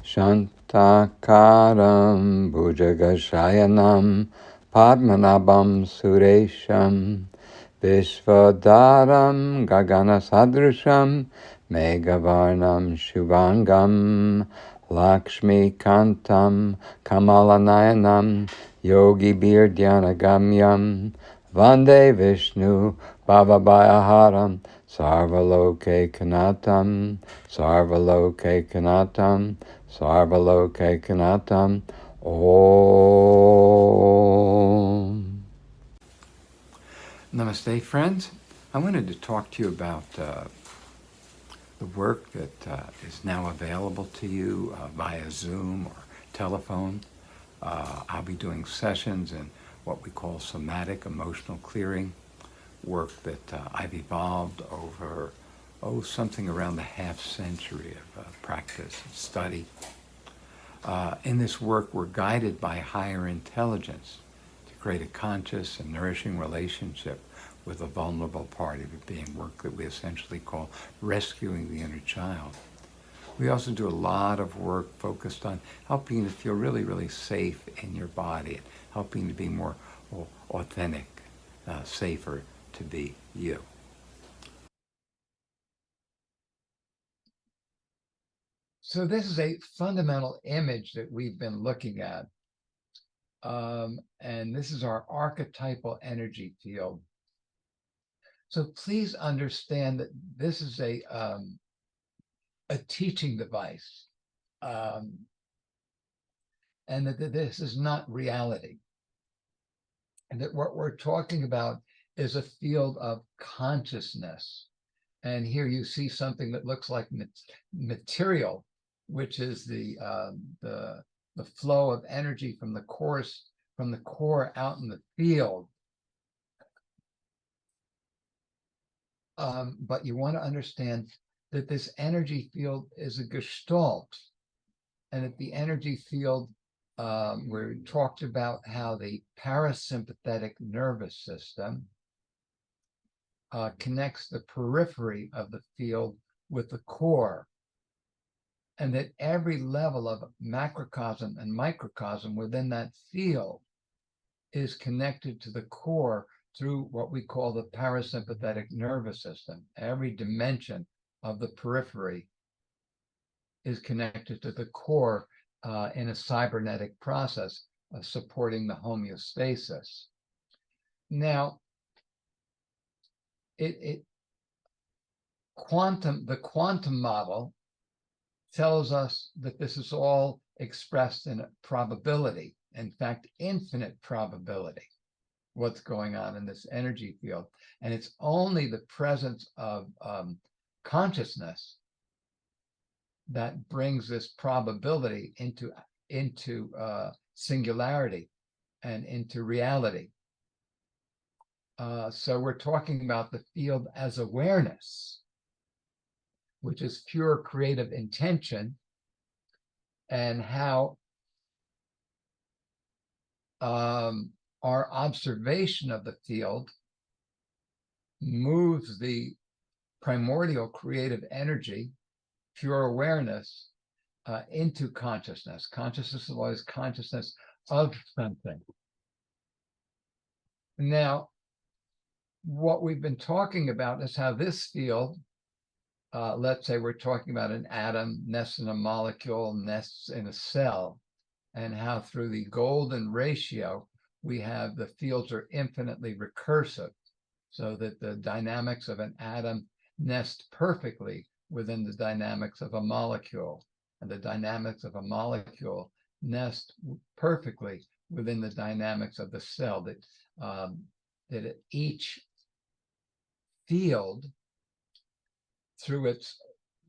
Shantakaram Bhujagashayanam Padmanabham Suresham Vishvadaram Gagana Sadrisham Meghavarnam Shubhangam Lakshmi Kantam Kamalanayanam Yogi Birdhyanagamyam Vande Vishnu Bhavabhayaharam Sarvaloke Kanatam Sarvaloke Kanatam Sarvaloke Kanatam Om. Namaste, friends. I wanted to talk to you about the work that is now available to you via Zoom or telephone. I'll be doing sessions in what we call somatic emotional clearing, work that I've evolved over, something around the half century of practice and study. In this work, we're guided by higher intelligence to create a conscious and nourishing relationship with a vulnerable part of your being, work that we essentially call rescuing the inner child. We also do a lot of work focused on helping you to feel really, really safe in your body, and helping you to be more authentic, safer to be you. So this is a fundamental image that we've been looking at. And this is our archetypal energy field. So please understand that this is a teaching device, and that this is not reality. And that what we're talking about is a field of consciousness. And here you see something that looks like material, which is the flow of energy from the core out in the field. But you want to understand that this energy field is a gestalt, and that the energy field, we talked about how the parasympathetic nervous system connects the periphery of the field with the core, and that every level of macrocosm and microcosm within that field is connected to the core through what we call the parasympathetic nervous system. Every dimension of the periphery is connected to the core in a cybernetic process of supporting the homeostasis. Now, the quantum model tells us that this is all expressed in a probability, in fact, infinite probability, what's going on in this energy field. And it's only the presence of consciousness that brings this probability into singularity and into reality. So we're talking about the field as awareness, which is pure creative intention, and how our observation of the field moves the primordial creative energy, pure awareness, into consciousness. Consciousness is always consciousness of something. Now, what we've been talking about is how this field, let's say we're talking about an atom nests in a molecule, nests in a cell, and how through the golden ratio, we have the fields are infinitely recursive, so that the dynamics of an atom nest perfectly within the dynamics of a molecule, and the dynamics of a molecule nest perfectly within the dynamics of the cell, that each field, through its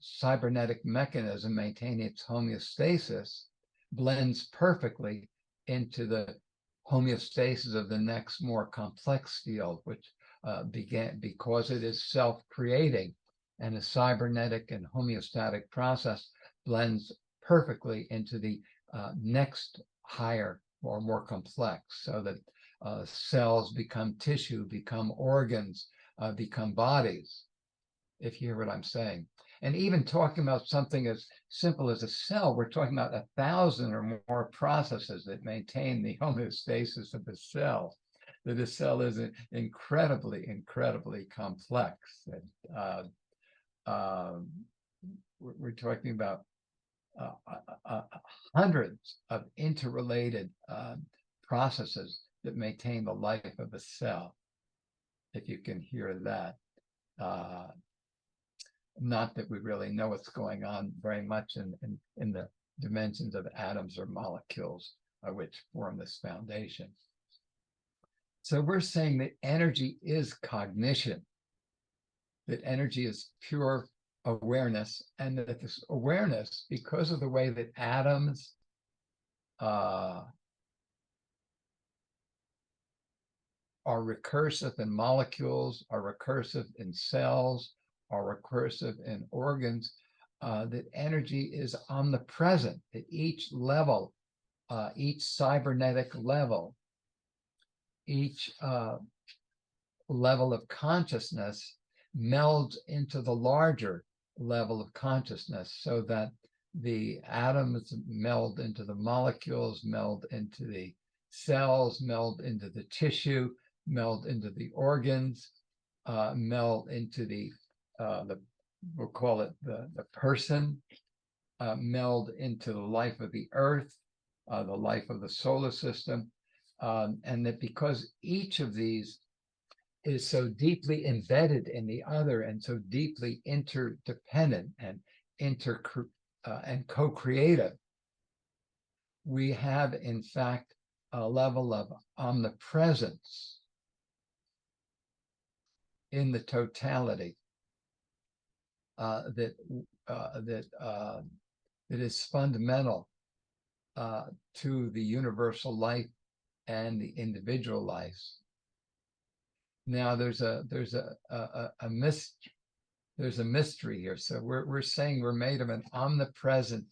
cybernetic mechanism maintaining its homeostasis, blends perfectly into the homeostasis of the next more complex field, which began because it is self-creating, and a cybernetic and homeostatic process blends perfectly into the next higher or more complex, so that cells become tissue, become organs, become bodies, if you hear what I'm saying. And even talking about something as simple as a cell, we're talking about 1,000 or more processes that maintain the homeostasis of the cell. That the cell is incredibly, incredibly complex. We're talking about hundreds of interrelated processes that maintain the life of a cell, if you can hear that. Not that we really know what's going on very much in the dimensions of atoms or molecules, which form this foundation. So we're saying that energy is cognition, that energy is pure awareness, and that this awareness, because of the way that atoms are recursive in molecules, are recursive in cells, are recursive in organs, that energy is omnipresent at each level, each cybernetic level, each level of consciousness melds into the larger level of consciousness, so that the atoms meld into the molecules, meld into the cells, meld into the tissue, meld into the organs, meld into we'll call it the person, meld into the life of the earth, the life of the solar system, and that because each of these is so deeply embedded in the other and so deeply interdependent and and co-creative, we have in fact a level of omnipresence in the totality that is fundamental to the universal life and the individual lives. Now there's a mystery here. So we're saying we're made of an omnipresent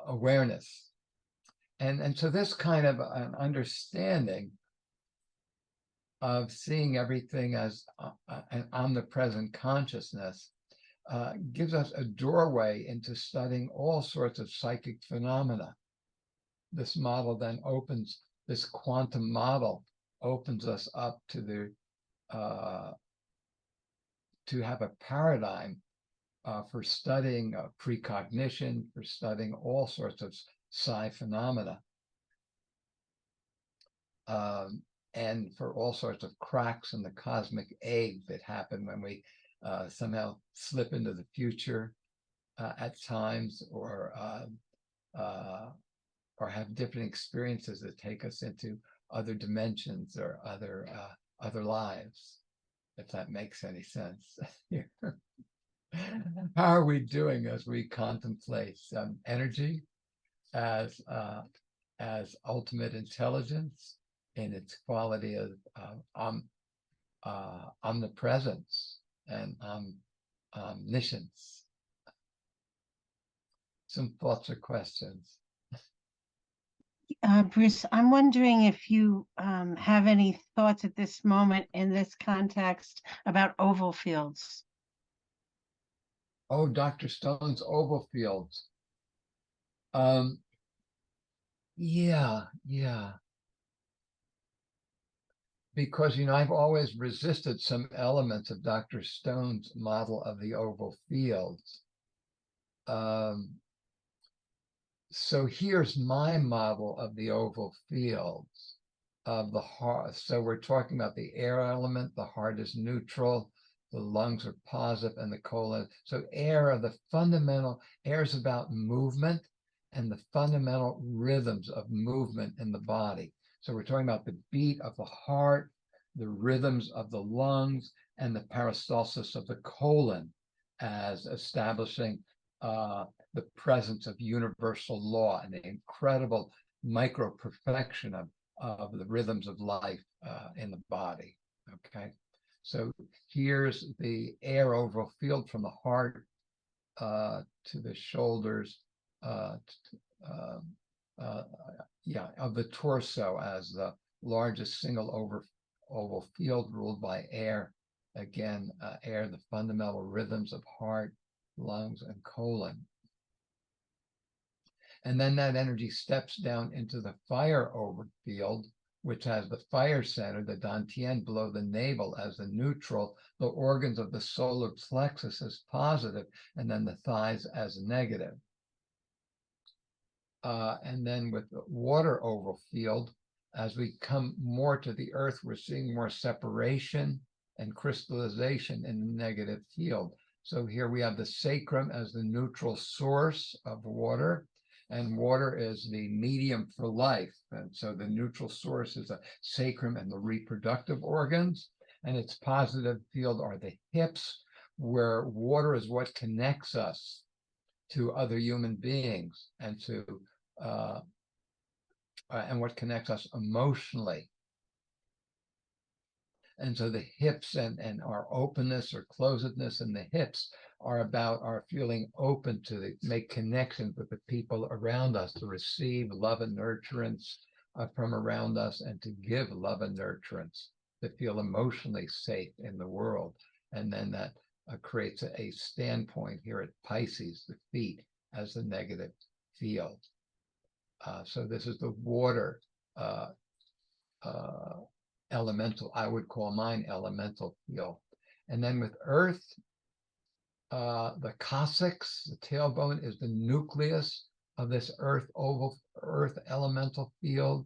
awareness, and so this kind of an understanding of seeing everything as an omnipresent consciousness gives us a doorway into studying all sorts of psychic phenomena. This model then this quantum model opens us up to to have a paradigm for studying precognition, for studying all sorts of psi phenomena, and for all sorts of cracks in the cosmic egg that happen when we somehow slip into the future at times, or have different experiences that take us into other dimensions or other lives, if that makes any sense. How are we doing as we contemplate energy as ultimate intelligence in its quality of omnipresence and omniscience? Some thoughts or questions? Bruce, I'm wondering if you have any thoughts at this moment in this context about oval fields. Oh, Dr. Stone's oval fields. Yeah. Because, I've always resisted some elements of Dr. Stone's model of the oval fields. So here's my model of the oval fields of the heart. So we're talking about the air element. The heart is neutral. The lungs are positive, and the colon. So air is about movement and the fundamental rhythms of movement in the body. So we're talking about the beat of the heart, the rhythms of the lungs, and the peristalsis of the colon as establishing the presence of universal law and the incredible micro-perfection of the rhythms of life in the body. Okay, so here's the air oval field from the heart to the shoulders, of the torso as the largest single oval field ruled by air, again, air, the fundamental rhythms of heart, lungs, and colon. And then that energy steps down into the fire overfield, which has the fire center, the dantian, below the navel as the neutral, the organs of the solar plexus as positive, and then the thighs as negative. And then with the water overfield, as we come more to the earth, we're seeing more separation and crystallization in the negative field. So here we have the sacrum as the neutral source of water, and water is the medium for life. And so the neutral source is the sacrum and the reproductive organs, and its positive field are the hips, where water is what connects us to other human beings and to and what connects us emotionally. And so the hips and our openness or closedness in the hips are about our feeling open to make connections with the people around us, to receive love and nurturance from around us, and to give love and nurturance, to feel emotionally safe in the world. And then that creates a standpoint here at Pisces, the feet, as the negative field. So this is the water elemental, I would call mine elemental field. And then with earth, the coccyx, the tailbone, is the nucleus of this earth elemental field.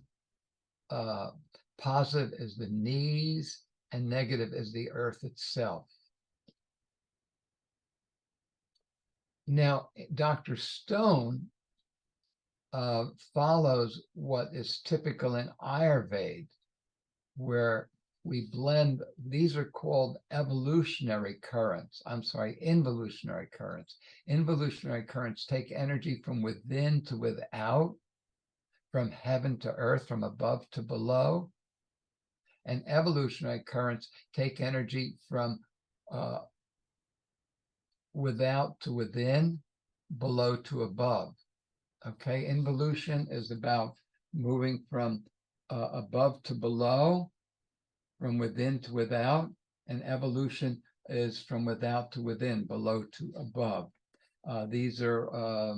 Positive is the knees, and negative is the earth itself. Now, Dr. Stone follows what is typical in Ayurveda, where we blend, these are called evolutionary currents. Involutionary currents. Involutionary currents take energy from within to without, from heaven to earth, from above to below. And evolutionary currents take energy from without to within, below to above. Okay, involution is about moving from above to below, from within to without, and evolution is from without to within, below to above. These are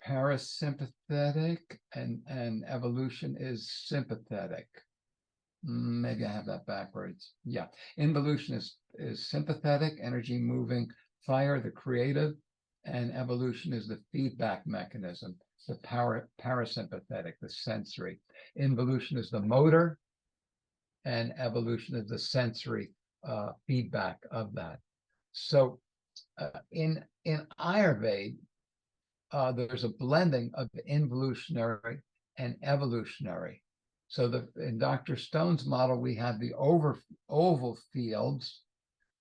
parasympathetic, and evolution is sympathetic. Maybe I have that backwards. Yeah, involution is sympathetic, energy moving, fire, the creative, and evolution is the feedback mechanism, the parasympathetic, the sensory. Involution is the motor, and evolution is the sensory feedback of that. So in Ayurveda, there's a blending of involutionary and evolutionary. So in Dr. Stone's model, we have the oval fields,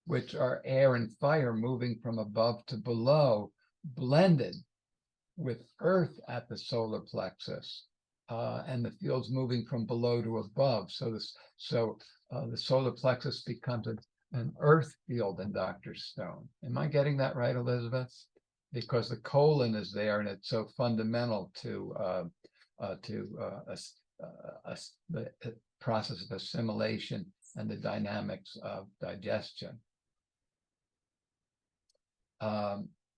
which are air and fire moving from above to below, blended with earth at the solar plexus, and the fields moving from below to above. So the solar plexus becomes an earth field in Dr. Stone. Am I getting that right, Elizabeth? Because the colon is there, and it's so fundamental to the process of assimilation and the dynamics of digestion.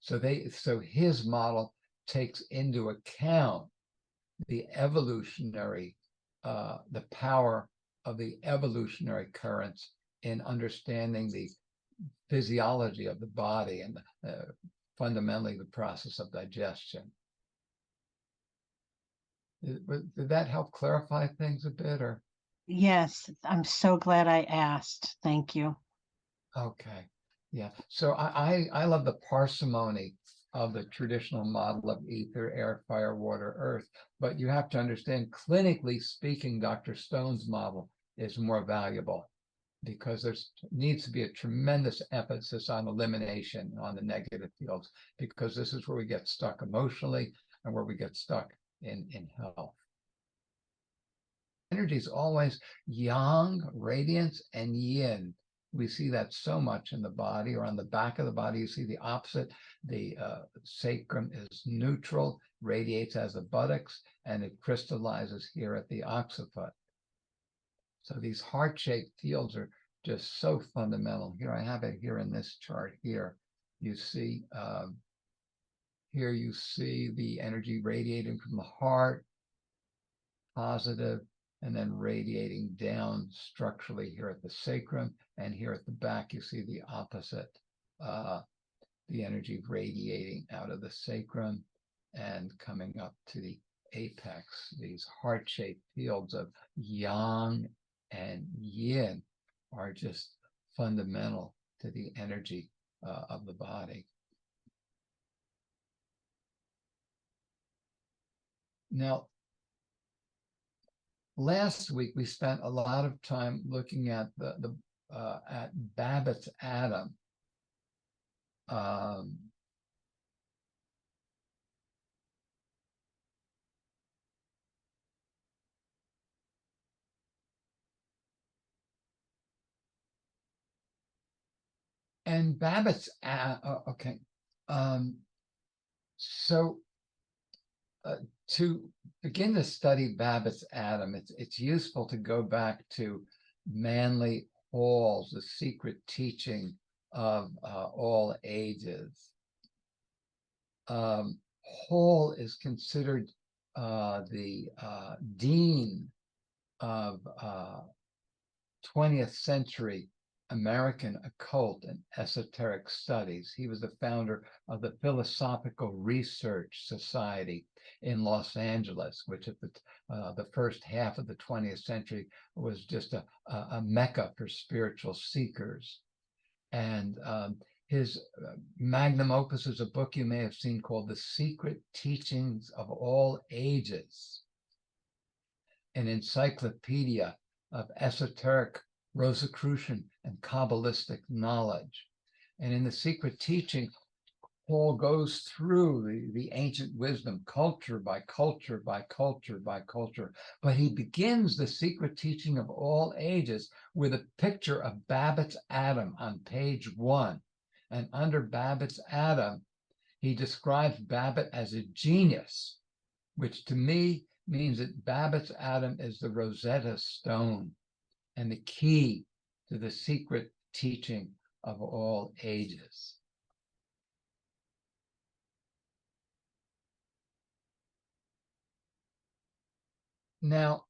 So his model takes into account the evolutionary, the power of the evolutionary currents in understanding the physiology of the body and fundamentally the process of digestion. Did that help clarify things a bit, or? Yes, I'm so glad I asked. Thank you. Okay. Yeah. So I love the parsimony of the traditional model of ether, air, fire, water, earth. But you have to understand, clinically speaking, Dr. Stone's model is more valuable because there needs to be a tremendous emphasis on elimination on the negative fields, because this is where we get stuck emotionally and where we get stuck in health. Energy is always yang, radiance, and yin. We see that so much in the body, or on the back of the body. You see the opposite. The sacrum is neutral, radiates as the buttocks, and it crystallizes here at the occiput. So these heart-shaped fields are just so fundamental. Here I have it here in this chart here. You see, here you see the energy radiating from the heart, positive, and then radiating down structurally here at the sacrum. And here at the back, you see the opposite, the energy radiating out of the sacrum and coming up to the apex. These heart-shaped fields of yang and yin are just fundamental to the energy of the body. Now, last week we spent a lot of time looking at at Babbitt's atom. And Babbitt's okay. So to begin to study Babbitt's atom, it's useful to go back to Manly Hall's The Secret Teaching of All Ages. Hall is considered the dean of 20th century American Occult and Esoteric Studies. He was the founder of the Philosophical Research Society in Los Angeles, which at the first half of the 20th century was just a mecca for spiritual seekers. And his magnum opus is a book you may have seen called The Secret Teachings of All Ages, an encyclopedia of esoteric, Rosicrucian, and Qabalistic knowledge. And in The Secret Teaching, Paul goes through the ancient wisdom, culture by culture by culture by culture. But he begins The Secret Teaching of All Ages with a picture of Babbitt's atom on page 1. And under Babbitt's atom, he describes Babbitt as a genius, which to me means that Babbitt's atom is the Rosetta Stone and the key to the secret teaching of all ages. Now,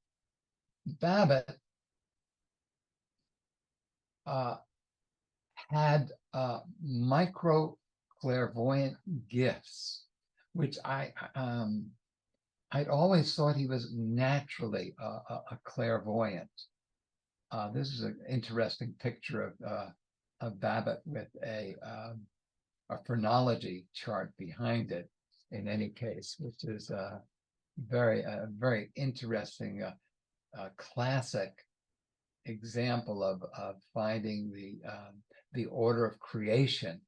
Babbitt had micro-clairvoyant gifts, which I'd always thought he was naturally a clairvoyant. This is an interesting picture of Babbitt with a phrenology chart behind it. In any case, which is a very interesting classic example of finding the order of creation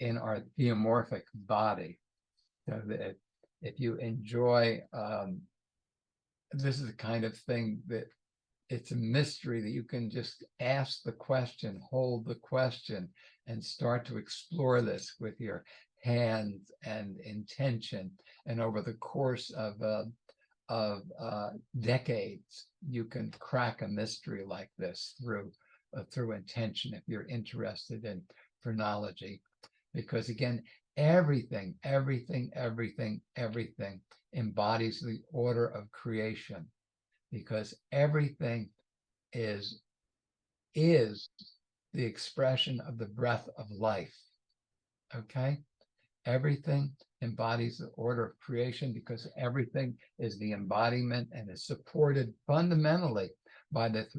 in our theomorphic body. So that if you enjoy, this is the kind of thing that it's a mystery that you can just ask the question, hold the question, and start to explore this with your hands and intention. And over the course of decades, you can crack a mystery like this through intention if you're interested in phrenology. Because again, everything embodies the order of creation, because everything is the expression of the breath of life. Okay? Everything embodies the order of creation because everything is the embodiment and is supported fundamentally by this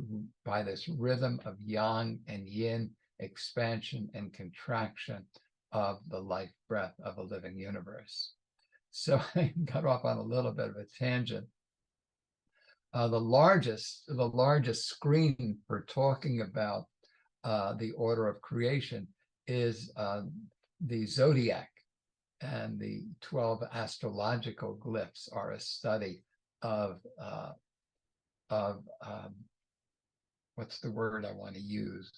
rhythm of yang and yin, expansion and contraction of the life breath of a living universe. So I got off on a little bit of a tangent. The largest screen for talking about the order of creation is the zodiac, and the 12 astrological glyphs are a study of what's the word I want to use?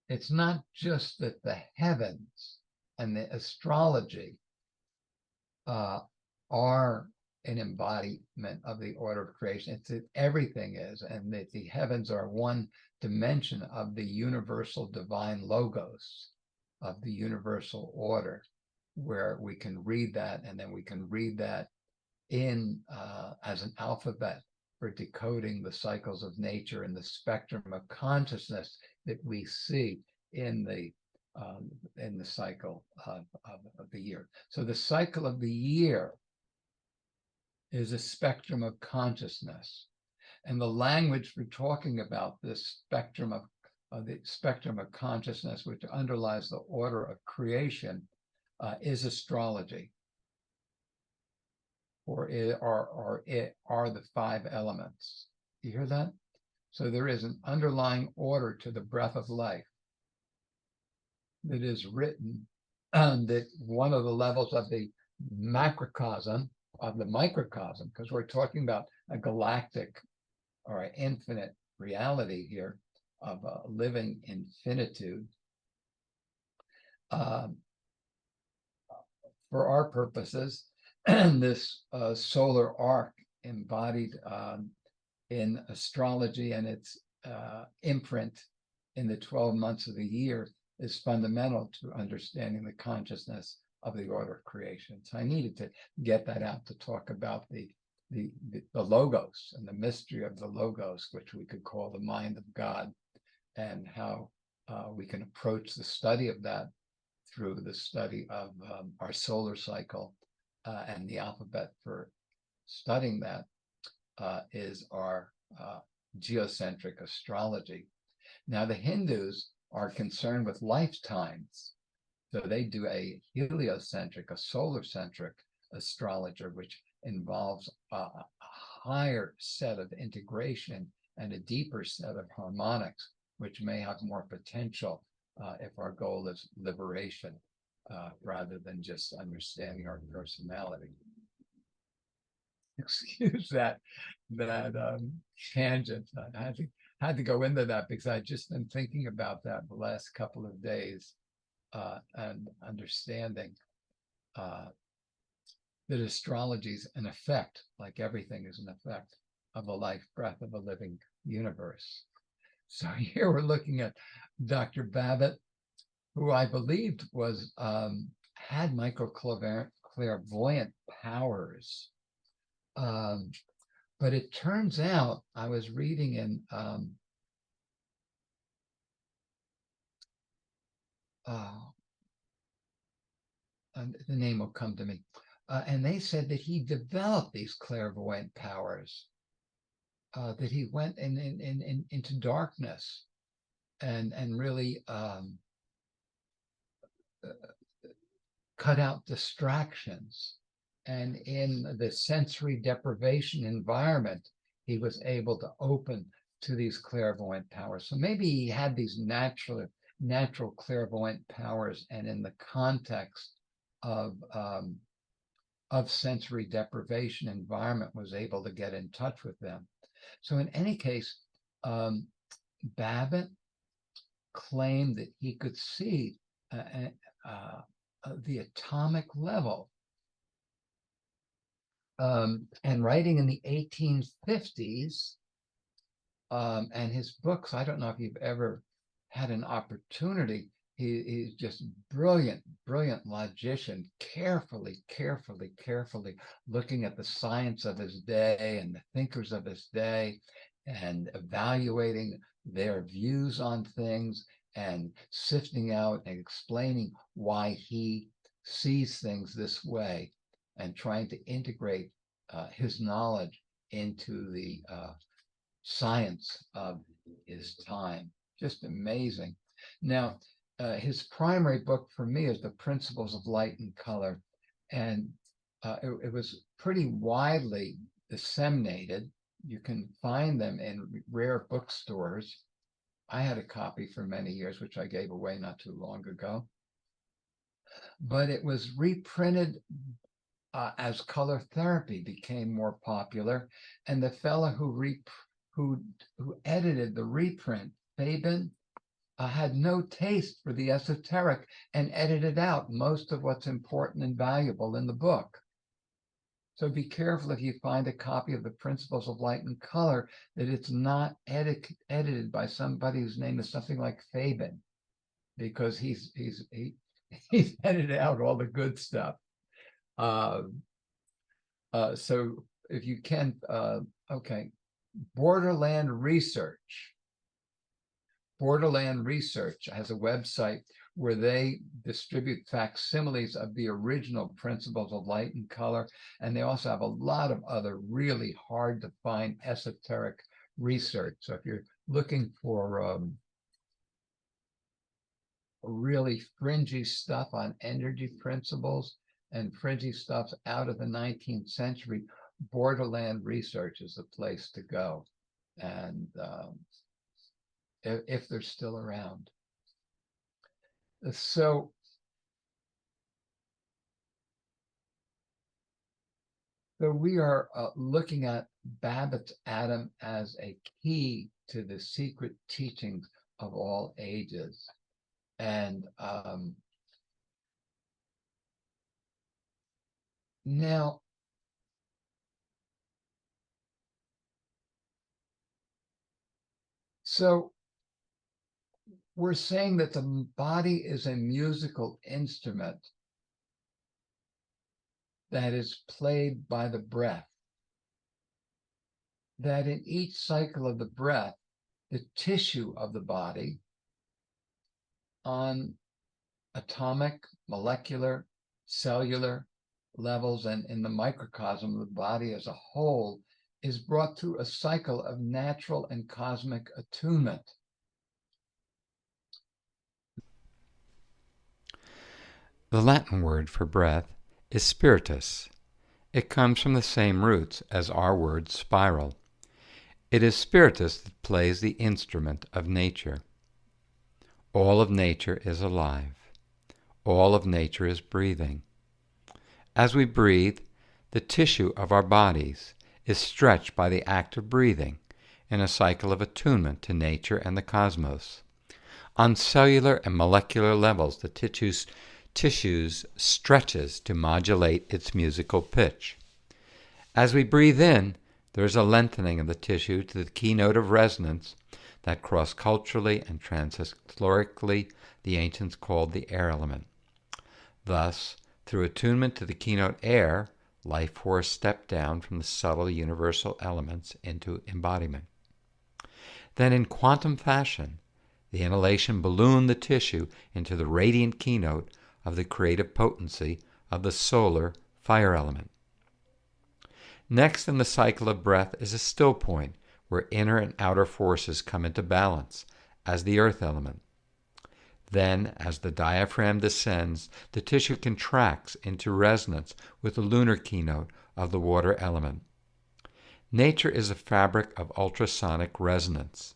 It's not just that the heavens and the astrology are an embodiment of the order of creation. It's that everything is, and that the heavens are one dimension of the universal divine logos, of the universal order, where we can read that, and then we can read that in as an alphabet for decoding the cycles of nature and the spectrum of consciousness that we see in the cycle of the year. So the cycle of the year is a spectrum of consciousness, and the language for talking about this spectrum of the spectrum of consciousness, which underlies the order of creation, is astrology, or it are the five elements. You hear that? So there is an underlying order to the breath of life that is written, that one of the levels of the macrocosm, of the microcosm, because we're talking about a galactic or an infinite reality here of living infinitude. For our purposes, this solar arc embodied in astrology and its imprint in the 12 months of the year is fundamental to understanding the consciousness of the order of creation. So I needed to get that out to talk about the logos and the mystery of the logos, which we could call the mind of God, and how we can approach the study of that through the study of our solar cycle, and the alphabet for studying that is our geocentric astrology. Now, the Hindus are concerned with lifetimes, so they do a heliocentric, a solar-centric astrologer, which involves a higher set of integration and a deeper set of harmonics, which may have more potential if our goal is liberation, rather than just understanding our personality. Excuse that tangent. I had to go into that because I've just been thinking about that the last couple of days, and understanding that astrology is an effect, like everything is an effect of the life breath of a living universe. So here we're looking at Dr. Babbitt, who I believed was had micro-clairvoyant powers. But it turns out, I was reading in the name will come to me, and they said that he developed these clairvoyant powers, that he went into darkness and really cut out distractions. And in the sensory deprivation environment, he was able to open to these clairvoyant powers. So maybe he had these natural clairvoyant powers, and in the context of sensory deprivation environment was able to get in touch with them. So in any case, Babbitt claimed that he could see the atomic level. And writing in the 1850s, and his books, I don't know if you've ever had an opportunity, he's just brilliant logician, carefully looking at the science of his day and the thinkers of his day, and evaluating their views on things, and sifting out and explaining why he sees things this way, and trying to integrate his knowledge into the science of his time. Just amazing. Now, his primary book for me is The Principles of Light and Color, and it was pretty widely disseminated. You can find them in rare bookstores. I had a copy for many years, which I gave away not too long ago. But it was reprinted as color therapy became more popular, and the fellow who edited the reprint, Fabian, had no taste for the esoteric and edited out most of what's important and valuable in the book. So be careful if you find a copy of the Principles of Light and Color that it's not edited by somebody whose name is something like Fabian, because he's edited out all the good stuff. So if you can, okay, Borderland Research. Borderland Research has a website where they distribute facsimiles of the original Principles of Light and Color. And they also have a lot of other really hard to find esoteric research. So if you're looking for really fringy stuff on energy principles and fringy stuff out of the 19th century, Borderland Research is the place to go. And if they're still around. So we are looking at Babbitt's atom as a key to the secret teachings of all ages. And now, so we're saying that the body is a musical instrument that is played by the breath. That in each cycle of the breath, the tissue of the body on atomic, molecular, cellular levels and in the microcosm of the body as a whole is brought through a cycle of natural and cosmic attunement. The Latin word for breath is spiritus. It comes from the same roots as our word spiral. It is spiritus that plays the instrument of nature. All of nature is alive. All of nature is breathing. As we breathe, the tissue of our bodies is stretched by the act of breathing in a cycle of attunement to nature and the cosmos. On cellular and molecular levels, the tissues stretches to modulate its musical pitch. As we breathe in, there is a lengthening of the tissue to the keynote of resonance that cross-culturally and transhistorically the ancients called the air element. Thus, through attunement to the keynote air, life force stepped down from the subtle universal elements into embodiment. Then in quantum fashion, the inhalation ballooned the tissue into the radiant keynote of the creative potency of the solar fire element. Next in the cycle of breath is a still point where inner and outer forces come into balance as the earth element. Then, as the diaphragm descends, the tissue contracts into resonance with the lunar keynote of the water element. Nature is a fabric of ultrasonic resonance,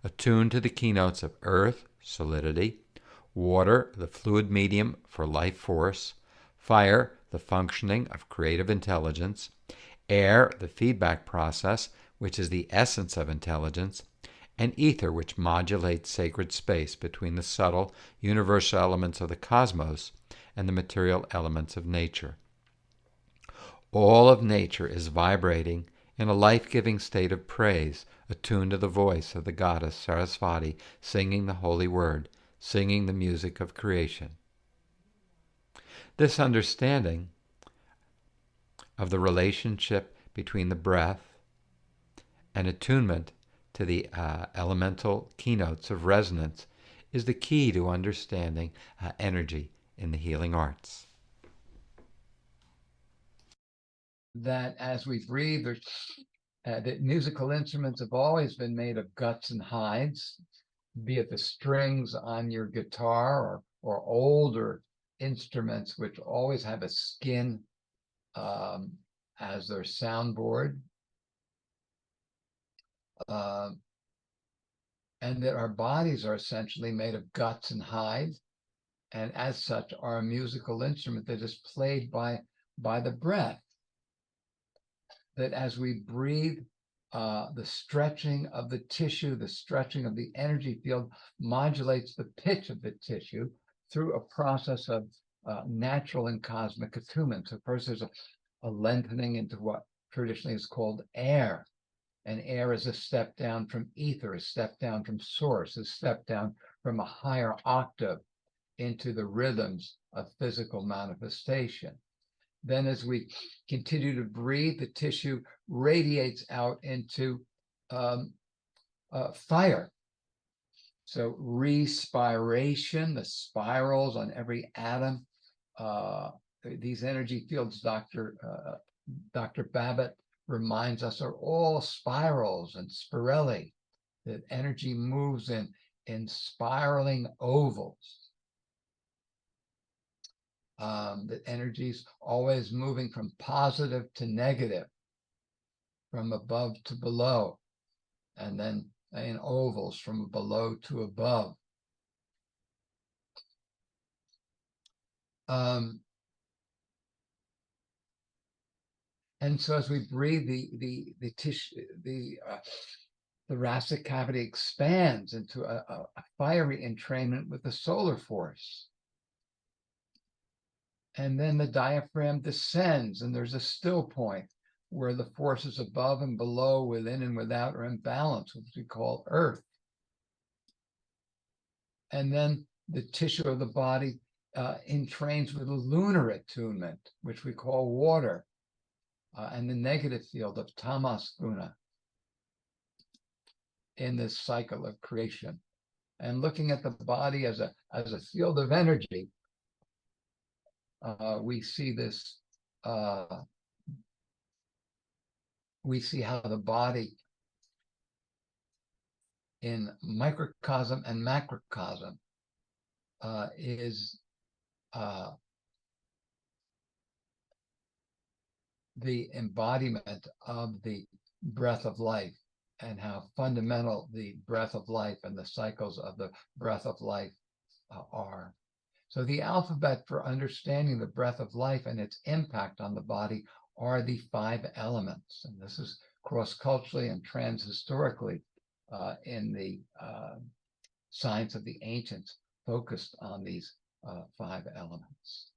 attuned to the keynotes of earth, solidity, water, the fluid medium for life force, fire, the functioning of creative intelligence, air, the feedback process, which is the essence of intelligence, and ether, which modulates sacred space between the subtle, universal elements of the cosmos and the material elements of nature. All of nature is vibrating in a life-giving state of praise, attuned to the voice of the goddess Sarasvati, singing the holy word, singing the music of creation. This understanding of the relationship between the breath and attunement to the elemental keynotes of resonance is the key to understanding energy in the healing arts. That as we breathe, that musical instruments have always been made of guts and hides, be it the strings on your guitar or older instruments, which always have a skin as their soundboard. And that our bodies are essentially made of guts and hides, and as such are a musical instrument that is played by the breath. That as we breathe, the stretching of the tissue, the stretching of the energy field modulates the pitch of the tissue through a process of natural and cosmic attunement. So first there's a lengthening into what traditionally is called air. And air is a step down from ether, a step down from source, a step down from a higher octave into the rhythms of physical manifestation. Then as we continue to breathe, the tissue radiates out into fire. So respiration, the spirals on every atom, these energy fields, Dr. Babbitt reminds us, are all spirals and spirelli, that energy moves in spiraling ovals. That energy's always moving from positive to negative, from above to below, and then in ovals from below to above. And so as we breathe, the tissue, the thoracic cavity expands into a fiery entrainment with the solar force. And then the diaphragm descends, and there's a still point where the forces above and below, within and without, are in balance, which we call earth. And then the tissue of the body entrains with a lunar attunement, which we call water, and the negative field of tamas guna in this cycle of creation. And looking at the body as a field of energy, we see this. We see how the body in microcosm and macrocosm is the embodiment of the breath of life, and how fundamental the breath of life and the cycles of the breath of life are. So the alphabet for understanding the breath of life and its impact on the body are the 5 elements. And this is cross-culturally and trans-historically in the science of the ancients focused on these 5 elements.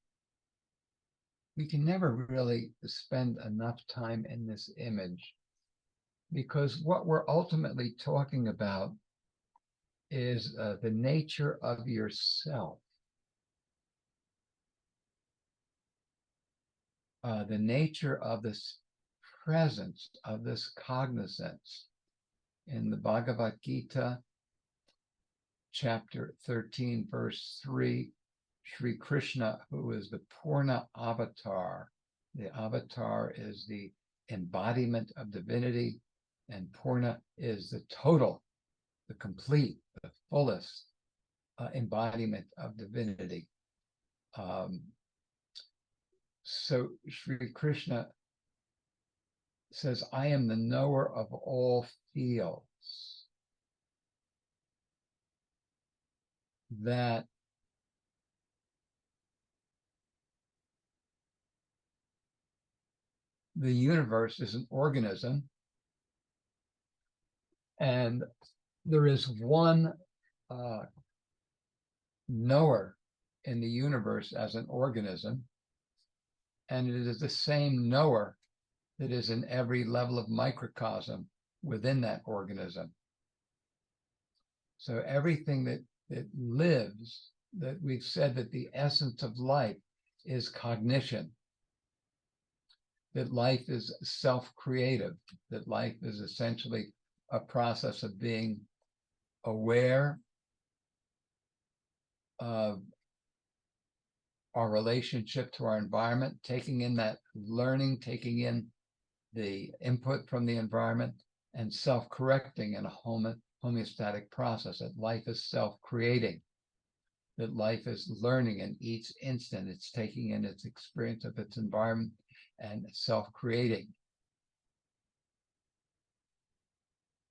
We can never really spend enough time in this image, because what we're ultimately talking about is the nature of yourself. The nature of this presence, of this cognizance. In the Bhagavad Gita, chapter 13, verse 3, Sri Krishna, who is the Purna avatar, the avatar is the embodiment of divinity, and Purna is the total, the complete, the fullest embodiment of divinity. So Sri Krishna says, I am the knower of all fields. That the universe is an organism, and there is one knower in the universe as an organism, and it is the same knower that is in every level of microcosm within that organism. So everything that lives, that we've said that the essence of life is cognition, that life is self-creative, that life is essentially a process of being aware of our relationship to our environment, taking in that learning, taking in the input from the environment, and self-correcting in a homeostatic process, that life is self-creating, that life is learning in each instant. It's taking in its experience of its environment and self-creating.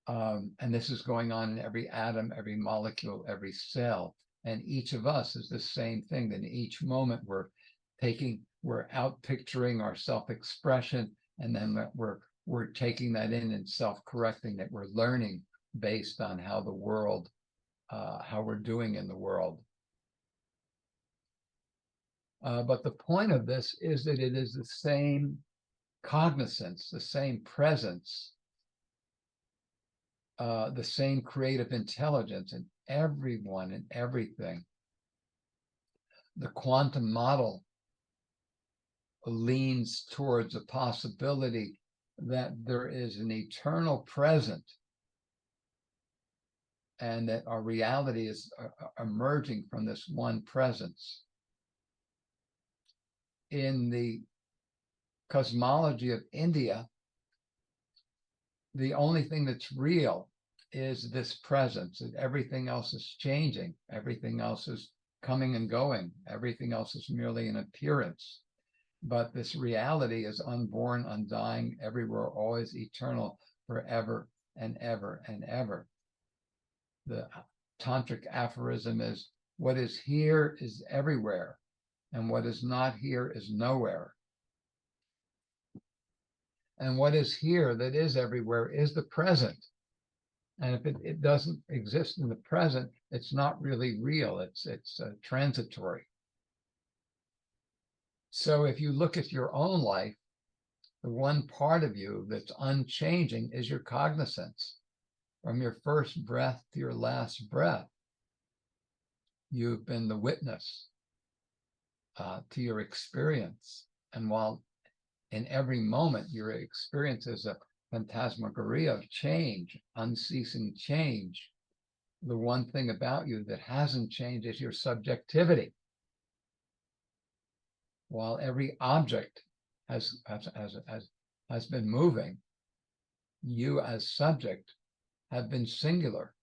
And this is going on in every atom, every molecule, every cell. And each of us is the same thing. That in each moment we're out picturing our self-expression, and then we're taking that in and self-correcting, that we're learning based on how the world, how we're doing in the world. But the point of this is that it is the same cognizance, the same presence, the same creative intelligence in everyone and everything. The quantum model leans towards a possibility that there is an eternal present and that our reality is emerging from this one presence. In the cosmology of India, the only thing that's real is this presence, and everything else is changing. Everything else is coming and going. Everything else is merely an appearance. But this reality is unborn, undying, everywhere, always eternal, forever and ever and ever. The tantric aphorism is, what is here is everywhere, and what is not here is nowhere. And what is here that is everywhere is the present. And if it doesn't exist in the present, it's not really real. It's transitory. So if you look at your own life, the one part of you that's unchanging is your cognizance. From your first breath to your last breath, you've been the witness to your experience. And while in every moment your experience is a phantasmagoria of change, unceasing change, the one thing about you that hasn't changed is your subjectivity. While every object has been moving, you as subject have been singular.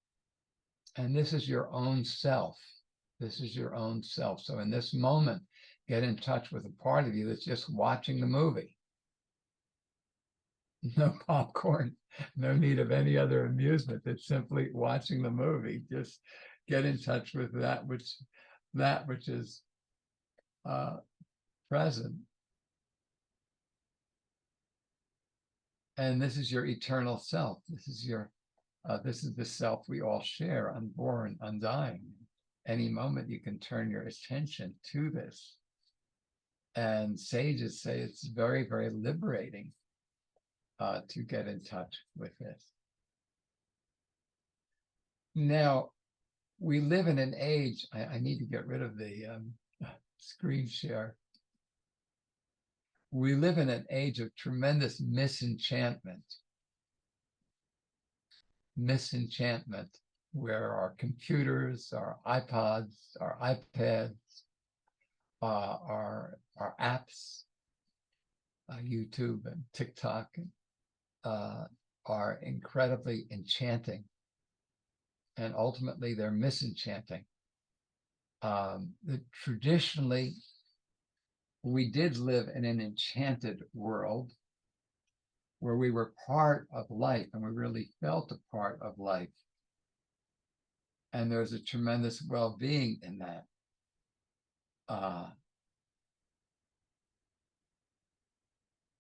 And this is your own self. This is your own self. So in this moment, get in touch with a part of you that's just watching the movie. No popcorn, no need of any other amusement. It's simply watching the movie. Just get in touch with that which is present. And this is your eternal self. This is the self we all share, unborn, undying. Any moment you can turn your attention to this. And sages say it's very, very liberating to get in touch with this. Now, we live in an age, I need to get rid of the screen share. We live in an age of tremendous misenchantment, where our computers, our iPods, our iPads, our apps, YouTube and TikTok, are incredibly enchanting. And ultimately, they're misenchanting. Traditionally, we did live in an enchanted world where we were part of life and we really felt a part of life. And there's a tremendous well-being in that.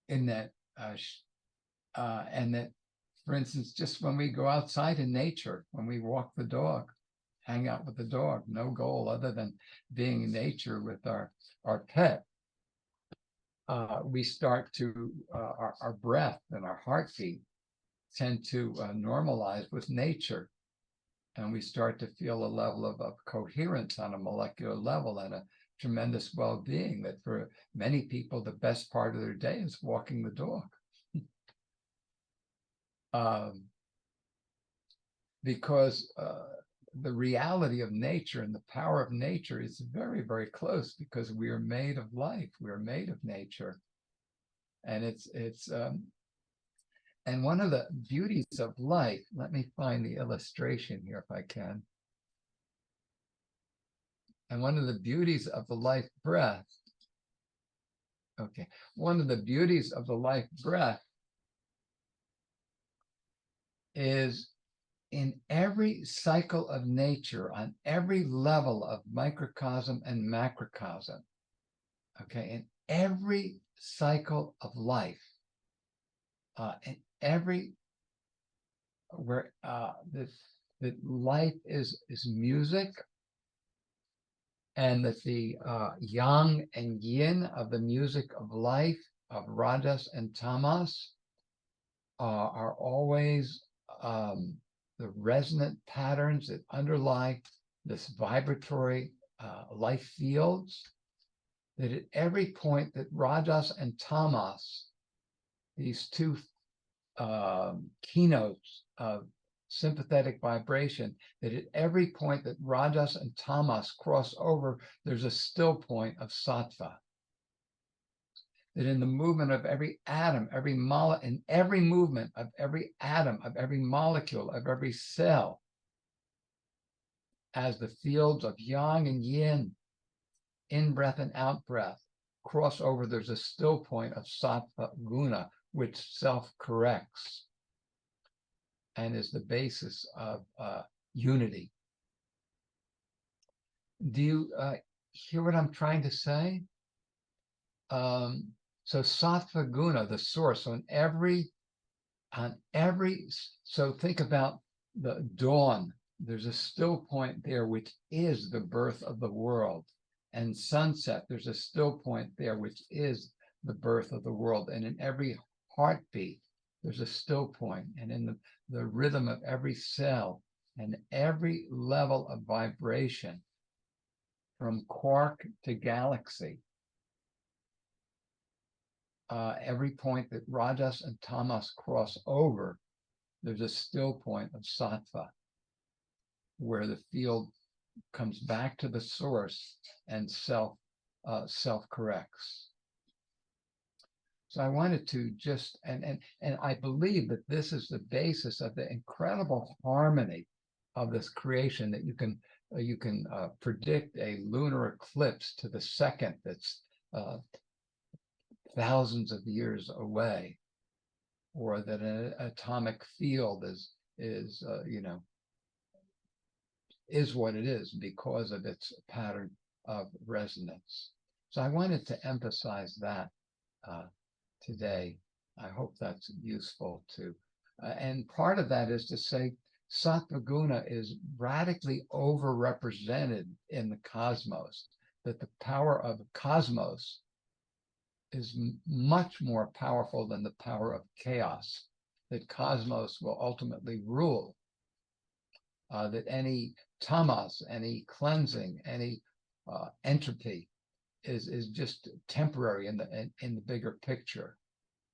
And that, for instance, just when we go outside in nature, when we walk the dog, hang out with the dog, no goal other than being in nature with our pet, we start to, our breath and our heartbeat tend to normalize with nature. And we start to feel a level of coherence on a molecular level and a tremendous well-being that for many people, the best part of their day is walking the dog. Because the reality of nature and the power of nature is very, very close, because we are made of life. We are made of nature. And and one of the beauties of life, let me find the illustration here if I can. And one of the beauties of the life breath, one of the beauties of the life breath is in every cycle of nature, on every level of microcosm and macrocosm, in every cycle of life, in every that life is music, and that the yang and yin of the music of life of rajas and tamas are always the resonant patterns that underlie this vibratory life fields, that at every point that rajas and tamas, these two keynotes of sympathetic vibration, that at every point that rajas and tamas cross over, there's a still point of sattva. That in the movement of every atom, in every movement of every atom, of every molecule, of every cell, as the fields of yang and yin, in breath and out breath, cross over, there's a still point of sattva guna, which self-corrects and is the basis of unity. Do you hear what I'm trying to say? So sattva guna, the source, so so think about the dawn. There's a still point there, which is the birth of the world. And sunset, there's a still point there, which is the birth of the world. And in every heartbeat, there's a still point. And in the rhythm of every cell and every level of vibration, from quark to galaxy, every point that rajas and tamas cross over, there's a still point of sattva, where the field comes back to the source and self-corrects. So I wanted to just, and I believe that this is the basis of the incredible harmony of this creation, that you can predict a lunar eclipse to the second that's thousands of years away, or that an atomic field is what it is because of its pattern of resonance. So I wanted to emphasize that today. I hope that's useful too. And part of that is to say sattva guna is radically overrepresented in the cosmos, that the power of the cosmos is much more powerful than the power of chaos, that cosmos will ultimately rule, that any tamas, any cleansing, any entropy is just temporary in the bigger picture.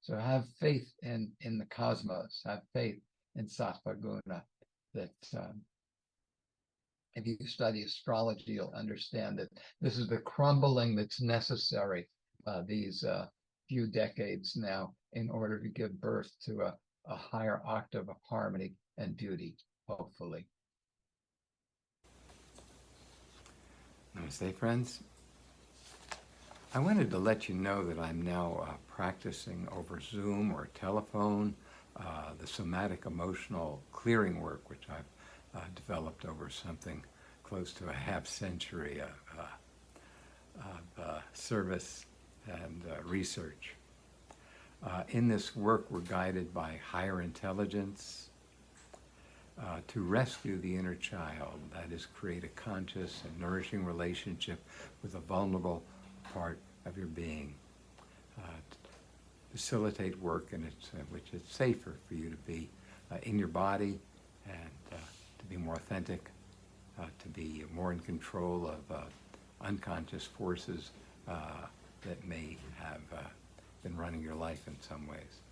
So have faith in the cosmos, have faith in sattva guna, that if you study astrology, you'll understand that this is the crumbling that's necessary these few decades now in order to give birth to a higher octave of harmony and beauty, hopefully. Namaste, friends. I wanted to let you know that I'm now practicing over Zoom or telephone the somatic emotional clearing work, which I've developed over something close to a half century of service and research. In this work, we're guided by higher intelligence to rescue the inner child, that is, create a conscious and nourishing relationship with a vulnerable part of your being, facilitate work in which it's safer for you to be in your body and to be more authentic, to be more in control of unconscious forces that may have been running your life in some ways.